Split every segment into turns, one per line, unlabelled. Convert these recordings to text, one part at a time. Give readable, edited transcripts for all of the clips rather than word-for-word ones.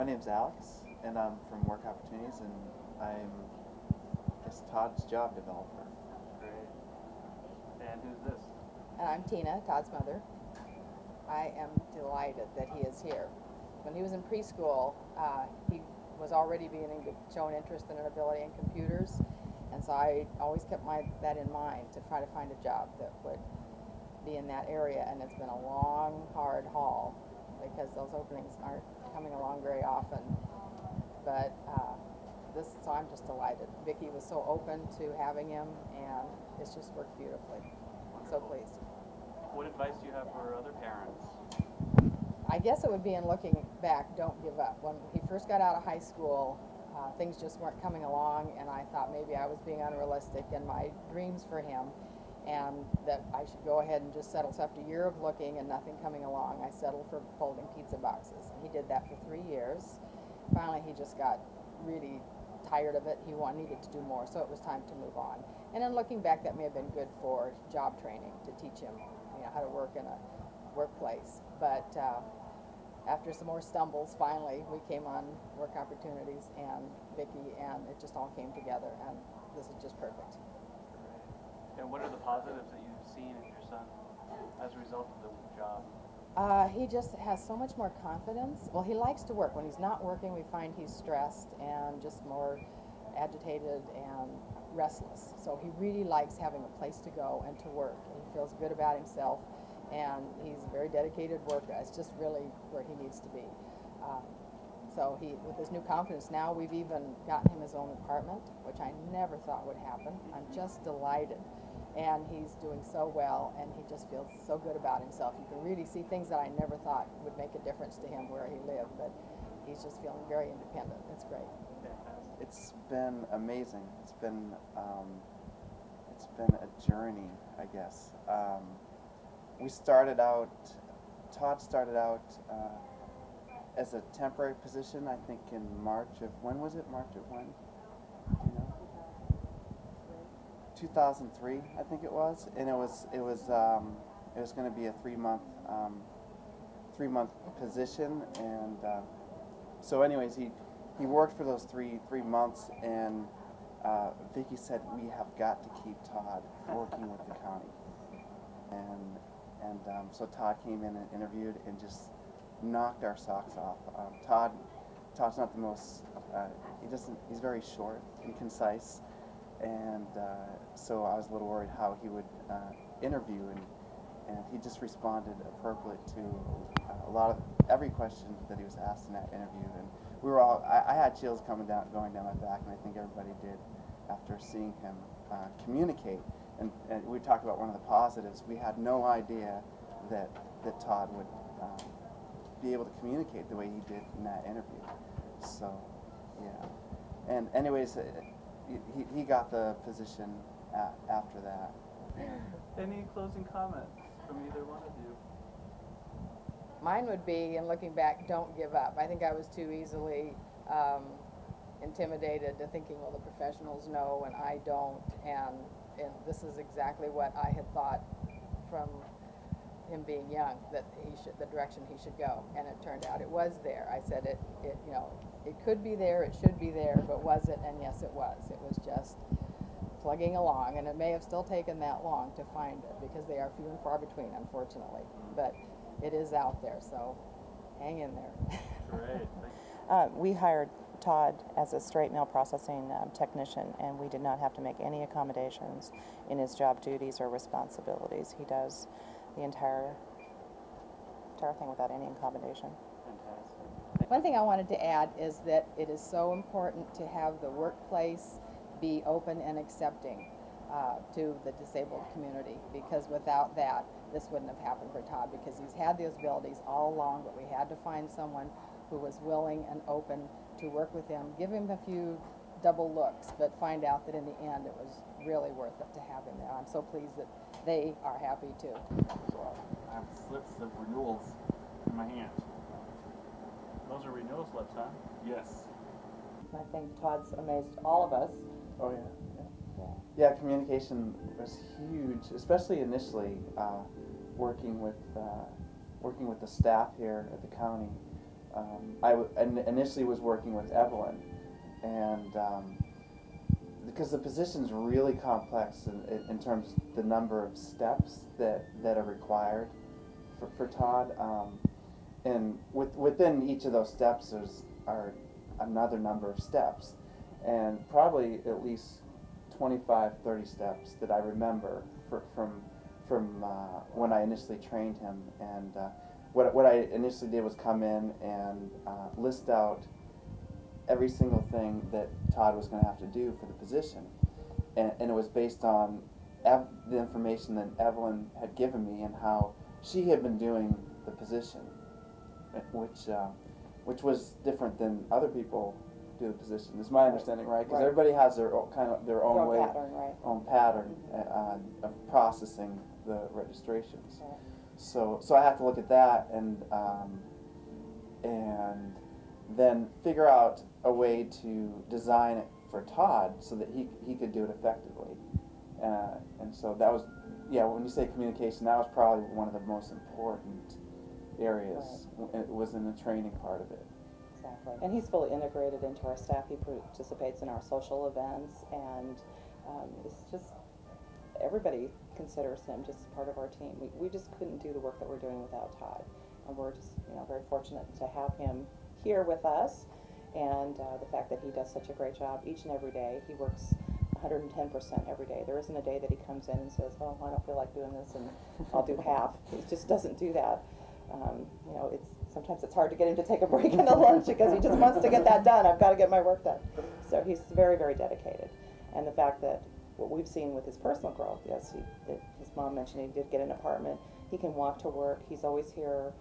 My name's Alex, and I'm from Work Opportunities, and I'm just Todd's job developer.
Great. And who's this?
And I'm Tina, Todd's mother. I am delighted that he is here. When he was in preschool, he was already beginning to show an interest and an ability in computers, and so I always kept that in mind to try to find a job that would be in that area, and it's been a long, hard haul because those openings aren't coming along very often. But so I'm just delighted. Vicki was so open to having him, and it's just worked beautifully. I'm so pleased.
What advice do you have for other parents?
I guess it would be in looking back, don't give up. When he first got out of high school, things just weren't coming along, and I thought maybe I was being unrealistic in my dreams for him, and that I should go ahead and just settle. So after a year of looking and nothing coming along, I settled for folding pizza boxes. And he did that for 3 years. Finally, he just got really tired of it. He needed to do more, so it was time to move on. And then looking back, that may have been good for job training, to teach him how to work in a workplace. But after some more stumbles, finally we came on Work Opportunities and Vicki, and it just all came together, and this is just perfect.
And what are the positives that you've seen in your son as a result of the job?
He just has so much more confidence. Well, he likes to work. When he's not working, we find he's stressed and just more agitated and restless. So he really likes having a place to go and to work. And he feels good about himself, and he's a very dedicated worker. It's just really where he needs to be. So with his new confidence now, we've even gotten him his own apartment, which I never thought would happen. I'm just delighted. And he's doing so well, and he just feels so good about himself. You can really see things that I never thought would make a difference to him where he lived, but he's just feeling very independent. It's great.
It's been amazing. It's been a journey, I guess. Todd started out as a temporary position, I think in March of, when was it? March of when? Do you know? 2003, I think it was, and it was going to be a 3-month position, and so anyways, he worked for those three months, and Vicki said, we have got to keep Todd working with the county, and so Todd came in and interviewed and just knocked our socks off. Todd's not the most he's very short and concise. And so I was a little worried how he would interview, and he just responded appropriately to every question that he was asked in that interview. And we were all, I had chills going down my back, and I think everybody did after seeing him communicate. And we talked about one of the positives. We had no idea that Todd would be able to communicate the way he did in that interview. So, yeah. And anyways, he got the position after that.
Any closing comments from either one of you?
Mine would be, in looking back, don't give up. I think I was too easily intimidated to thinking, well, the professionals know and I don't, and this is exactly what I had thought from him being young, that the direction he should go, and it turned out it was there. I said it could be there, it should be there, but was it? And yes, it was. It was just plugging along, and it may have still taken that long to find it, because they are few and far between, unfortunately, but it is out there, so hang in there.
Great.
We hired Todd as a straight mail processing technician, and we did not have to make any accommodations in his job duties or responsibilities. He does the entire thing without any accommodation.
Fantastic.
One thing I wanted to add is that it is so important to have the workplace be open and accepting to the disabled community, because without that, this wouldn't have happened for Todd, because he's had those abilities all along, but we had to find someone who was willing and open to work with him, give him a few double looks, but find out that in the end it was really worth it to have him there. I'm so pleased that they are happy too.
So I have slips of renewals in my hand.
Those are renewal slips, huh?
Yes.
I think Todd's amazed all of us.
Oh yeah. Yeah, communication was huge, especially initially working with the staff here at the county, initially was working with Evelyn, and because the position's really complex in terms of the number of steps that are required for Todd, and within each of those steps are another number of steps, and probably at least 25-30 steps that I remember from when I initially trained him. And what I initially did was come in and list out every single thing that Todd was going to have to do for the position, and it was based on the information that Evelyn had given me and how she had been doing the position, which was different than other people do the position. Is my understanding right? Because
Right.
everybody has their own, their own way,
pattern, right?
own pattern of processing the registrations.
Right.
So I have to look at that and then figure out a way to design it for Todd so that he could do it effectively. And so that was, yeah, when you say communication, that was probably one of the most important areas. It was in the training part of it.
Exactly. And he's fully integrated into our staff. He participates in our social events, and it's just, everybody considers him just part of our team. We just couldn't do the work that we're doing without Todd. And we're just, very fortunate to have him here with us, and the fact that he does such a great job each and every day. He works 110% every day. There isn't a day that he comes in and says, oh, I don't feel like doing this and I'll do half. He just doesn't do that. Sometimes it's hard to get him to take a break in the lunch because he just wants to get that done. I've got to get my work done. So he's very, very dedicated. And the fact that what we've seen with his personal growth, yes, that his mom mentioned he did get an apartment. He can walk to work. He's always here.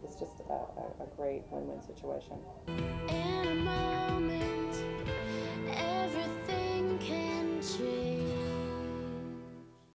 It's just a great win-win situation.